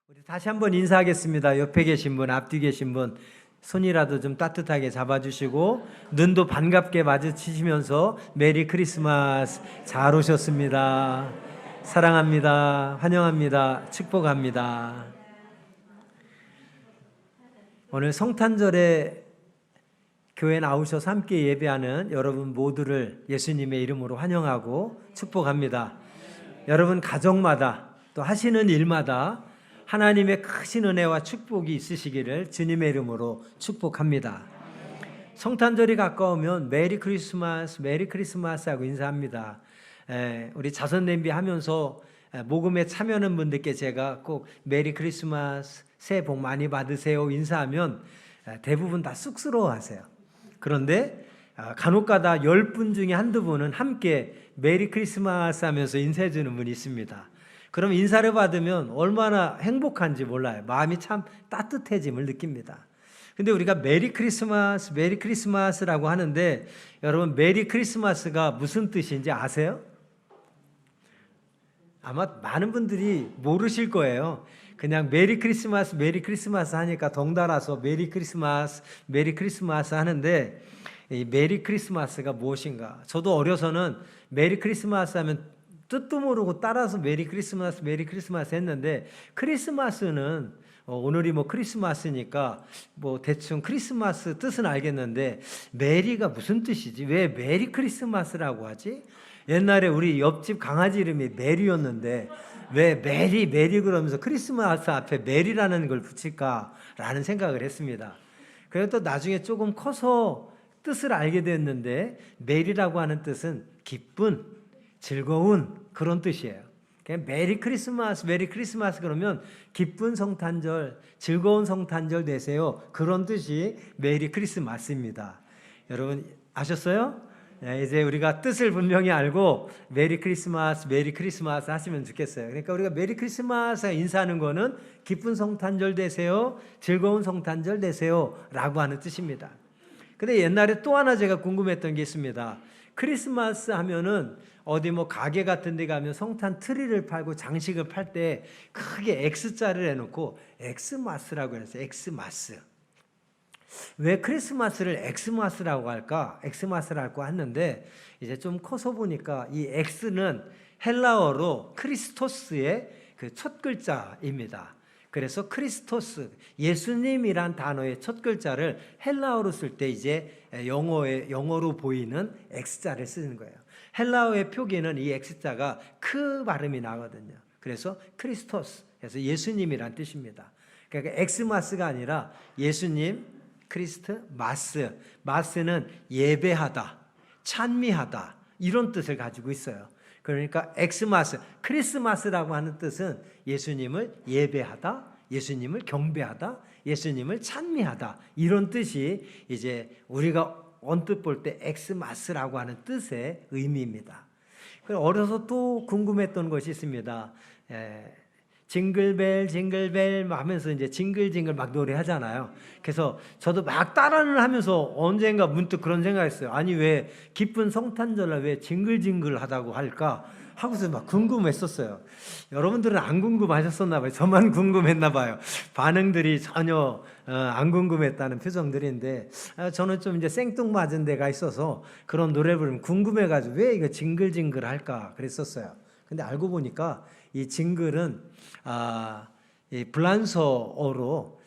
우리 다시 한번 인사하겠습니다. 옆에 계신 분, 앞뒤 계신 분 손이라도 좀 따뜻하게 잡아주시고 눈도 반갑게 마주치시면서 메리 크리스마스, 잘 오셨습니다. 사랑합니다. 환영합니다. 축복합니다. 오늘 성탄절에 교회 나오셔서 함께 예배하는 여러분 모두를 예수님의 이름으로 환영하고 축복합니다. 여러분 가정마다 또 하시는 일마다 하나님의 크신 은혜와 축복이 있으시기를 주님의 이름으로 축복합니다. 성탄절이 가까우면 메리 크리스마스, 메리 크리스마스 하고 인사합니다. 우리 자선 냄비 하면서 모금에 참여하는 분들께 제가 꼭 메리 크리스마스, 새해 복 많이 받으세요 인사하면 대부분 다 쑥스러워 하세요. 그런데 간혹가다 10분 중에 한두 분은 함께 메리 크리스마스 하면서 인사해 주는 분이 있습니다. 그럼 인사를 받으면 얼마나 행복한지 몰라요. 마음이 참 따뜻해짐을 느낍니다. 근데 우리가 메리 크리스마스, 메리 크리스마스라고 하는데 여러분 메리 크리스마스가 무슨 뜻인지 아세요? 아마 많은 분들이 모르실 거예요. 그냥 메리 크리스마스, 메리 크리스마스 하니까 덩달아서 메리 크리스마스, 메리 크리스마스 하는데 이 메리 크리스마스가 무엇인가? 저도 어려서는 메리 크리스마스 하면 뜻도 모르고 따라서 메리 크리스마스, 메리 크리스마스 했는데 크리스마스는 오늘이 뭐 크리스마스니까 뭐 대충 크리스마스 뜻은 알겠는데 메리가 무슨 뜻이지? 왜 메리 크리스마스라고 하지? 옛날에 우리 옆집 강아지 이름이 메리였는데 왜 메리 그러면서 크리스마스 앞에 메리라는 걸 붙일까라는 생각을 했습니다. 그래서 또 나중에 조금 커서 뜻을 알게 됐는데 메리라고 하는 뜻은 기쁜, 즐거운 그런 뜻이에요. 그냥 메리 크리스마스, 메리 크리스마스 그러면 기쁜 성탄절, 즐거운 성탄절 되세요. 그런 뜻이 메리 크리스마스입니다. 여러분 아셨어요? 이제 우리가 뜻을 분명히 알고 메리 크리스마스, 메리 크리스마스 하시면 좋겠어요. 그러니까 우리가 메리 크리스마스 인사하는 거는 기쁜 성탄절 되세요, 즐거운 성탄절 되세요 라고 하는 뜻입니다. 근데 옛날에 또 하나 제가 궁금했던 게 있습니다. 크리스마스 하면은 어디 뭐 가게 같은 데 가면 성탄 트리를 팔고 장식을 팔 때 크게 X자를 해놓고 엑스마스라고 해서 엑스마스. 왜 크리스마스를 엑스마스라고 할까? 엑스마스라고 했는데 이제 좀 커서 보니까 이 X는 헬라어로 크리스토스의 그 첫 글자입니다. 그래서 크리스토스, 예수님이란 단어의 첫 글자를 헬라어로 쓸 때 이제 영어로 보이는 X자를 쓰는 거예요. 헬라어의 표기는 이 X자가 크 발음이 나거든요. 그래서 크리스토스, 그래서 예수님이란 뜻입니다. 그러니까 엑스마스가 아니라 예수님, 크리스트, 마스. 마스는 예배하다, 찬미하다 이런 뜻을 가지고 있어요. 그러니까 엑스마스, 크리스마스라고 하는 뜻은 예수님을 예배하다, 예수님을 경배하다, 예수님을 찬미하다 이런 뜻이 이제 우리가 언뜻 볼 때 엑스마스라고 하는 뜻의 의미입니다. 어려서 또 궁금했던 것이 있습니다. 징글벨 징글벨 하면서 이제 징글징글 막 노래하잖아요. 그래서 저도 막 따라는 하면서 언젠가 문득 그런 생각했어요. 아니 왜 기쁜 성탄절날 왜 징글징글 하다고 할까 하고서 막 궁금했었어요. 여러분들은 안 궁금하셨었나 봐요. 저만 궁금했나 봐요. 반응들이 전혀 안 궁금했다는 표정들인데 저는 좀 이제 생뚱맞은 데가 있어서 그런 노래 부르면 궁금해가지고 왜 이거 징글징글 할까 그랬었어요. 근데 알고 보니까 이 징글은 이 불란서어로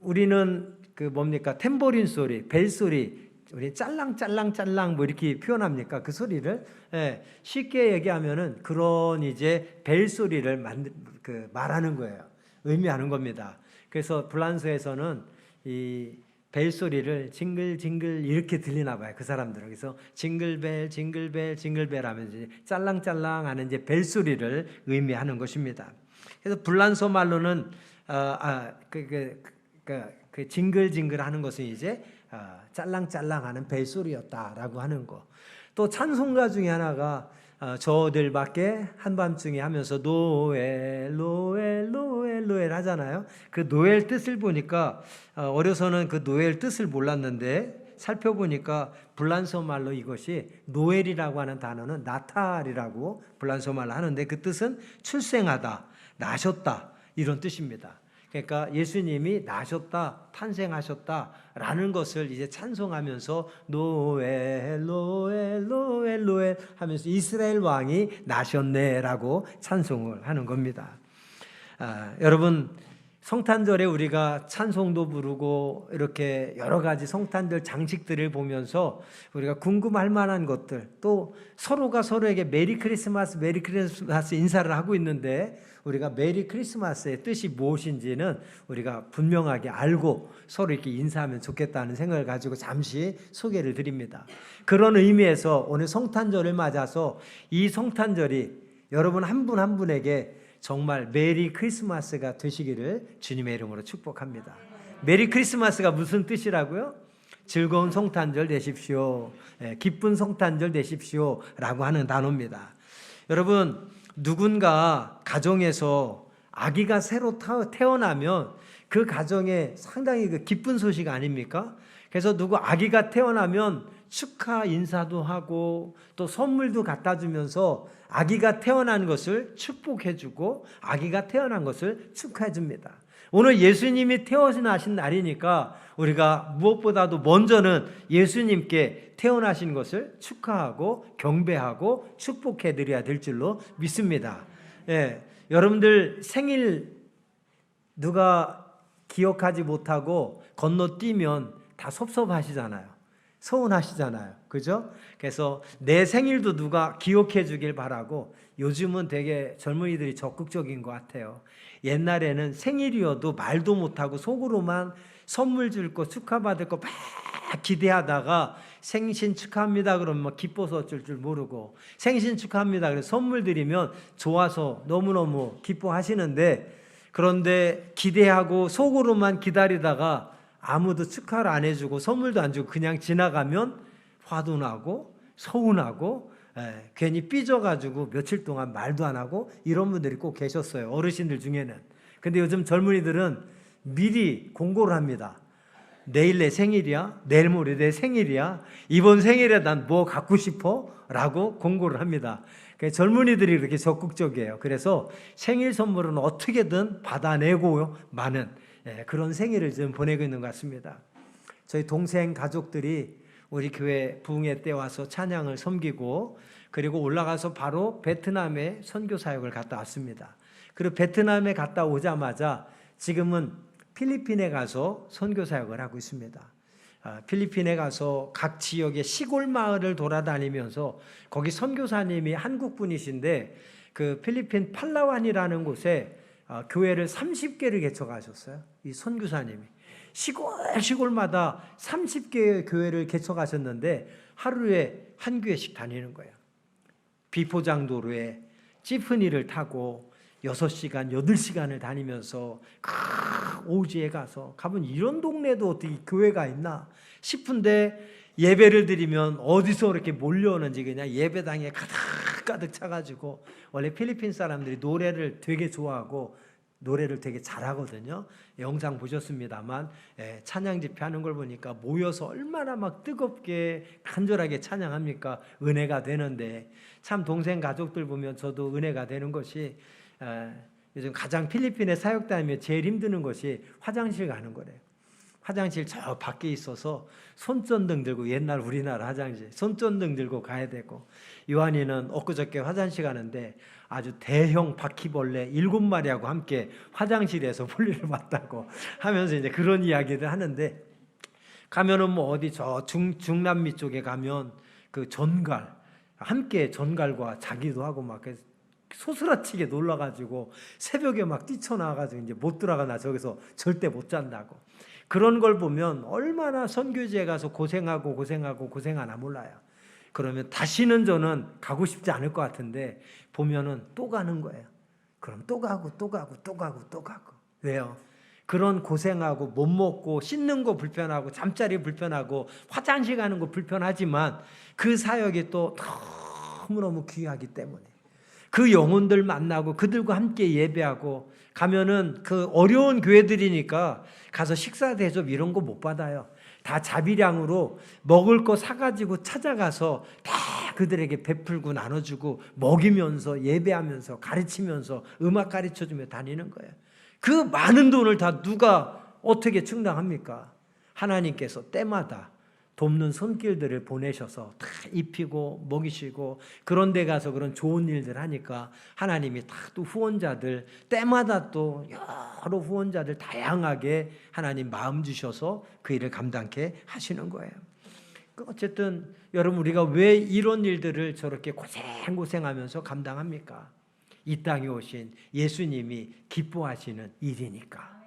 우리는 그 뭡니까 탬보린 소리, 벨 소리, 우리 짤랑짤랑짤랑 뭐 이렇게 표현합니까? 그 소리를 쉽게 얘기하면은 그런 이제 벨 소리를 말하는 거예요. 의미하는 겁니다. 그래서 불란서에서는 이 벨 소리를 징글징글 이렇게 들리나 봐요. 그 사람들은. 그래서 징글벨 징글벨 징글벨 하면서 짤랑짤랑 하는 이제 벨 소리를 의미하는 것입니다. 그래서 불란서 말로는 그 징글징글 하는 것은 이제 짤랑짤랑 하는 벨 소리였다라고 하는 거. 또 찬송가 중에 하나가 저들밖에 한밤중에 하면서 노엘 노엘 노엘 노엘 하잖아요. 그 노엘 뜻을 보니까 어려서는 그 노엘 뜻을 몰랐는데 살펴보니까 불란서 말로 이것이 노엘이라고 하는 단어는 나탈이라고 불란서 말로 하는데 그 뜻은 출생하다, 나셨다, 이런 뜻입니다. 그러니까 예수님이 나셨다, 탄생하셨다라는 것을 이제 찬송하면서 노엘 노엘 노엘 노엘 하면서 이스라엘 왕이 나셨네라고 찬송을 하는 겁니다. 여러분, 성탄절에 우리가 찬송도 부르고 이렇게 여러 가지 성탄절 장식들을 보면서 우리가 궁금할 만한 것들, 또 서로가 서로에게 메리 크리스마스 메리 크리스마스 인사를 하고 있는데 우리가 메리 크리스마스의 뜻이 무엇인지는 우리가 분명하게 알고 서로 이렇게 인사하면 좋겠다는 생각을 가지고 잠시 소개를 드립니다. 그런 의미에서 오늘 성탄절을 맞아서 이 성탄절이 여러분 한 분 한 분에게 정말 메리 크리스마스가 되시기를 주님의 이름으로 축복합니다. 메리 크리스마스가 무슨 뜻이라고요? 즐거운 성탄절 되십시오, 기쁜 성탄절 되십시오 라고 하는 단어입니다. 여러분, 누군가 가정에서 아기가 새로 태어나면 그 가정에 상당히 그 기쁜 소식 아닙니까? 그래서 누구 아기가 태어나면 축하 인사도 하고 또 선물도 갖다 주면서 아기가 태어난 것을 축복해주고 아기가 태어난 것을 축하해줍니다. 오늘 예수님이 태어나신 날이니까 우리가 무엇보다도 먼저는 예수님께 태어나신 것을 축하하고 경배하고 축복해드려야 될 줄로 믿습니다. 여러분들 생일 누가 기억하지 못하고 건너뛰면 다 섭섭하시잖아요. 서운하시잖아요. 그죠? 그래서 내 생일도 누가 기억해 주길 바라고 요즘은 되게 젊은이들이 적극적인 것 같아요. 옛날에는 생일이어도 말도 못하고 속으로만 선물 줄 거 축하받을 거 막 기대하다가 생신 축하합니다 그러면 막 기뻐서 어쩔 줄 모르고 생신 축하합니다 그래서 선물 드리면 좋아서 너무너무 기뻐하시는데 그런데 기대하고 속으로만 기다리다가 아무도 축하를 안 해주고 선물도 안 주고 그냥 지나가면 화도 나고 서운하고 괜히 삐져가지고 며칠 동안 말도 안 하고 이런 분들이 꼭 계셨어요. 어르신들 중에는. 근데 요즘 젊은이들은 미리 공고를 합니다. 내일 내 생일이야? 내일 모레 내 생일이야? 이번 생일에 난 뭐 갖고 싶어? 라고 공고를 합니다. 젊은이들이 그렇게 적극적이에요. 그래서 생일 선물은 어떻게든 받아내고 마는 그런 생일을 좀 보내고 있는 것 같습니다. 저희 동생 가족들이 우리 교회 부흥회 때 와서 찬양을 섬기고 그리고 올라가서 바로 베트남에 선교 사역을 갔다 왔습니다. 그리고 베트남에 갔다 오자마자 지금은 필리핀에 가서 선교 사역을 하고 있습니다. 필리핀에 가서 각 지역의 시골 마을을 돌아다니면서 거기 선교사님이 한국 분이신데 그 필리핀 팔라완이라는 곳에 교회를 30개를 개척하셨어요. 이 선교사님이 시골마다 30개의 교회를 개척하셨는데 하루에 한 교회씩 다니는 거예요. 비포장도로에 찌프니를 타고 6시간, 8시간을 다니면서 오지에 가면 이런 동네도 어떻게 교회가 있나 싶은데 예배를 드리면 어디서 이렇게 몰려오는지 그냥 예배당에 가득 차가지고 원래 필리핀 사람들이 노래를 되게 좋아하고 노래를 되게 잘하거든요. 영상 보셨습니다만 찬양 집회하는 걸 보니까 모여서 얼마나 막 뜨겁게 간절하게 찬양합니까? 은혜가 되는데 참 동생 가족들 보면 저도 은혜가 되는 것이 요즘 가장 필리핀에 사역 다니면 제일 힘드는 것이 화장실 가는 거래요. 화장실 저 밖에 있어서 손전등 들고 옛날 우리나라 화장실 손전등 들고 가야 되고 요한이는 엊그저께 화장실 가는데 아주 대형 바퀴벌레 7마리하고 함께 화장실에서 볼일을 봤다고 하면서 이제 그런 이야기를 하는데 가면은 뭐 어디 저 중남미 쪽에 가면 그 전갈 함께 전갈과 자기도 하고 막 소스라치게 놀라가지고 새벽에 막 뛰쳐나와가지고 이제 못 들어가나 저기서 절대 못 잔다고 그런 걸 보면 얼마나 선교지에 가서 고생하나 몰라요. 그러면 다시는 저는 가고 싶지 않을 것 같은데 보면은 또 가는 거예요. 그럼 또 가고 왜요? 그런 고생하고 못 먹고 씻는 거 불편하고 잠자리 불편하고 화장실 가는 거 불편하지만 그 사역이 또 너무너무 귀하기 때문에 그 영혼들 만나고 그들과 함께 예배하고 가면은 그 어려운 교회들이니까 가서 식사 대접 이런 거 못 받아요. 다 자비량으로 먹을 거 사가지고 찾아가서 다 그들에게 베풀고 나눠주고 먹이면서 예배하면서 가르치면서 음악 가르쳐주며 다니는 거예요. 그 많은 돈을 다 누가 어떻게 충당합니까? 하나님께서 때마다 돕는 손길들을 보내셔서 다 입히고 먹이시고 그런 데 가서 그런 좋은 일들 하니까 하나님이 다 또 후원자들 때마다 또 여러 후원자들 다양하게 하나님 마음 주셔서 그 일을 감당케 하시는 거예요. 어쨌든 여러분 우리가 왜 이런 일들을 저렇게 고생하면서 감당합니까? 이 땅에 오신 예수님이 기뻐하시는 일이니까.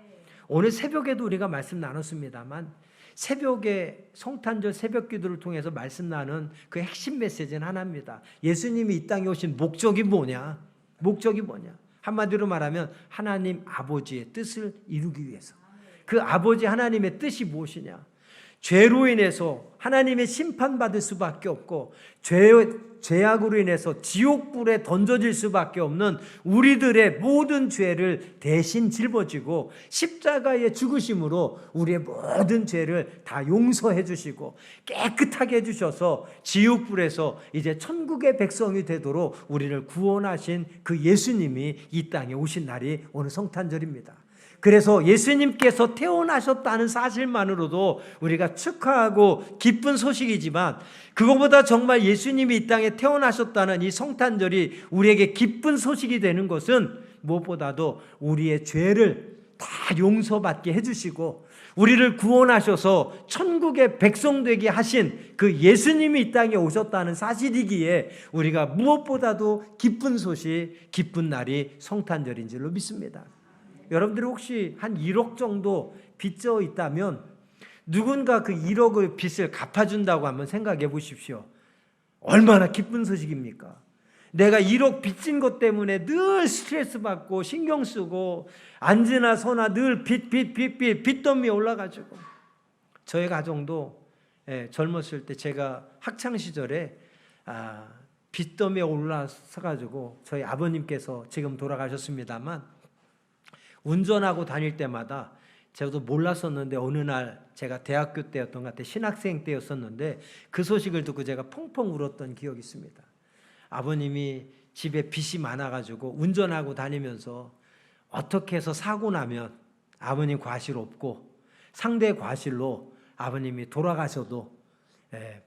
오늘 새벽에도 우리가 말씀 나눴습니다만 새벽에 성탄절 새벽 기도를 통해서 말씀 나눈 그 핵심 메시지는 하나입니다. 예수님이 이 땅에 오신 목적이 뭐냐? 목적이 뭐냐? 한마디로 말하면 하나님 아버지의 뜻을 이루기 위해서. 그 아버지 하나님의 뜻이 무엇이냐? 죄로 인해서 하나님의 심판받을 수밖에 없고 죄악으로 인해서 지옥불에 던져질 수밖에 없는 우리들의 모든 죄를 대신 짊어지고 십자가의 죽으심으로 우리의 모든 죄를 다 용서해 주시고 깨끗하게 해주셔서 지옥불에서 이제 천국의 백성이 되도록 우리를 구원하신 그 예수님이 이 땅에 오신 날이 오늘 성탄절입니다. 그래서 예수님께서 태어나셨다는 사실만으로도 우리가 축하하고 기쁜 소식이지만 그것보다 정말 예수님이 이 땅에 태어나셨다는 이 성탄절이 우리에게 기쁜 소식이 되는 것은 무엇보다도 우리의 죄를 다 용서받게 해주시고 우리를 구원하셔서 천국의 백성 되게 하신 그 예수님이 이 땅에 오셨다는 사실이기에 우리가 무엇보다도 기쁜 소식, 기쁜 날이 성탄절인 줄로 믿습니다. 여러분들이 혹시 한 1억 정도 빚져 있다면 누군가 그 1억의 빚을 갚아준다고 한번 생각해 보십시오. 얼마나 기쁜 소식입니까? 내가 1억 빚진 것 때문에 늘 스트레스 받고 신경 쓰고 앉으나 서나 늘 빚더미에 올라가지고 저희 가정도 젊었을 때 제가 학창시절에 빚더미에 올라서가지고 저희 아버님께서 지금 돌아가셨습니다만 운전하고 다닐 때마다 저도 몰랐었는데 어느 날 제가 대학교 때였던 것 같아요. 신학생 때였었는데 그 소식을 듣고 제가 펑펑 울었던 기억이 있습니다. 아버님이 집에 빚이 많아가지고 운전하고 다니면서 어떻게 해서 사고 나면 아버님 과실 없고 상대 과실로 아버님이 돌아가셔도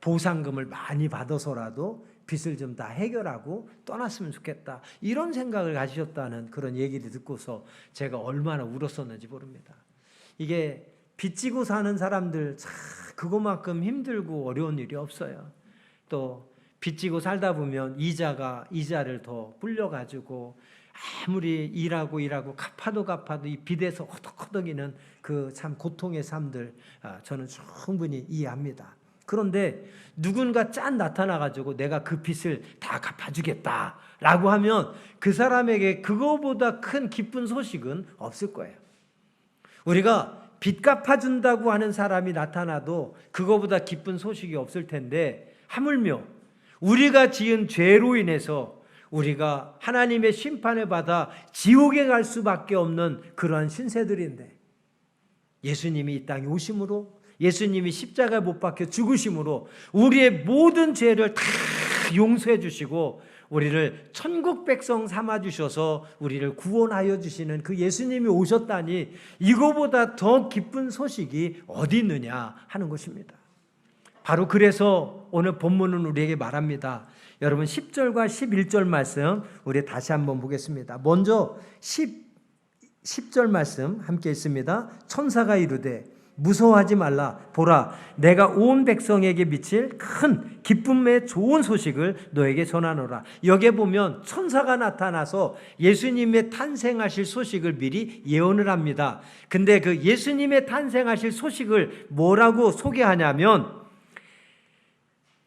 보상금을 많이 받아서라도 빚을 좀 다 해결하고 떠났으면 좋겠다. 이런 생각을 가지셨다는 그런 얘기를 듣고서 제가 얼마나 울었었는지 모릅니다. 이게 빚지고 사는 사람들 참 그것만큼 힘들고 어려운 일이 없어요. 또 빚지고 살다 보면 이자를 더 불려가지고 아무리 일하고 갚아도 이 빚에서 허덕허덕이는 그 참 고통의 삶들 저는 충분히 이해합니다. 그런데 누군가 짠 나타나가지고 내가 그 빚을 다 갚아주겠다라고 하면 그 사람에게 그거보다 큰 기쁜 소식은 없을 거예요. 우리가 빚 갚아준다고 하는 사람이 나타나도 그거보다 기쁜 소식이 없을 텐데 하물며 우리가 지은 죄로 인해서 우리가 하나님의 심판을 받아 지옥에 갈 수밖에 없는 그러한 신세들인데 예수님이 이 땅에 오심으로 예수님이 십자가에 못 박혀 죽으심으로 우리의 모든 죄를 다 용서해 주시고 우리를 천국 백성 삼아 주셔서 우리를 구원하여 주시는 그 예수님이 오셨다니 이거보다 더 기쁜 소식이 어디 있느냐 하는 것입니다. 바로 그래서 오늘 본문은 우리에게 말합니다. 여러분 10절과 11절 말씀 우리 다시 한번 보겠습니다. 먼저 10절 말씀 함께 있습니다. 천사가 이르되 무서워하지 말라. 보라, 내가 온 백성에게 미칠 큰 기쁨의 좋은 소식을 너에게 전하노라. 여기에 보면 천사가 나타나서 예수님의 탄생하실 소식을 미리 예언을 합니다. 근데 그 예수님의 탄생하실 소식을 뭐라고 소개하냐면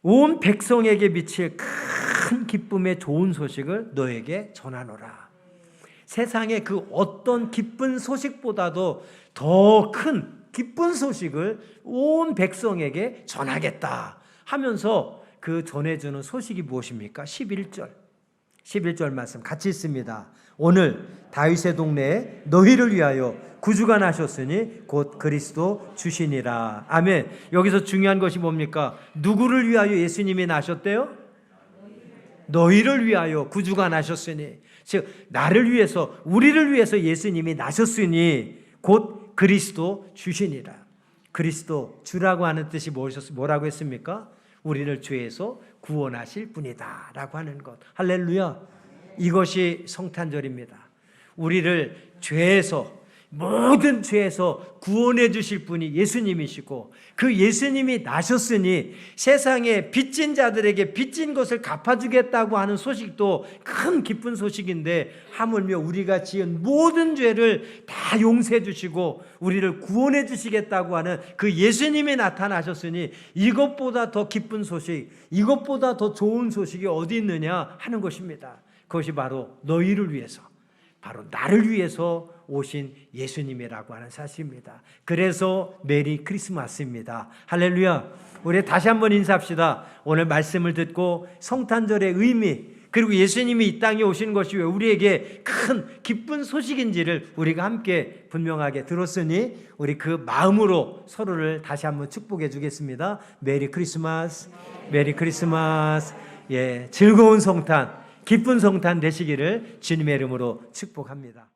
온 백성에게 미칠 큰 기쁨의 좋은 소식을 너에게 전하노라. 세상의 그 어떤 기쁜 소식보다도 더 큰 기쁜 소식을 온 백성에게 전하겠다 하면서 그 전해주는 소식이 무엇입니까? 11절 말씀 같이 있습니다. 오늘 다윗의 동네에 너희를 위하여 구주가 나셨으니 곧 그리스도 주시니라. 아멘. 여기서 중요한 것이 뭡니까? 누구를 위하여 예수님이 나셨대요? 너희를 위하여 구주가 나셨으니, 즉 나를 위해서, 우리를 위해서 예수님이 나셨으니 곧 그리스도 주시니라. 그리스도 주라고 하는 뜻이 뭐라고 했습니까? 우리를 죄에서 구원하실 분이다 라고 하는 것. 할렐루야. 이것이 성탄절입니다. 우리를 죄에서, 모든 죄에서 구원해 주실 분이 예수님이시고, 그 예수님이 나셨으니 세상에 빚진 자들에게 빚진 것을 갚아주겠다고 하는 소식도 큰 기쁜 소식인데, 하물며 우리가 지은 모든 죄를 다 용서해 주시고 우리를 구원해 주시겠다고 하는 그 예수님이 나타나셨으니 이것보다 더 기쁜 소식, 이것보다 더 좋은 소식이 어디 있느냐 하는 것입니다. 그것이 바로 너희를 위해서, 바로 나를 위해서 오신 예수님이라고 하는 사실입니다. 그래서 메리 크리스마스입니다. 할렐루야. 우리 다시 한번 인사합시다. 오늘 말씀을 듣고 성탄절의 의미, 그리고 예수님이 이 땅에 오신 것이 왜 우리에게 큰 기쁜 소식인지를 우리가 함께 분명하게 들었으니 우리 그 마음으로 서로를 다시 한번 축복해 주겠습니다. 메리 크리스마스, 메리 크리스마스. 예, 즐거운 성탄, 기쁜 성탄 되시기를 주님의 이름으로 축복합니다.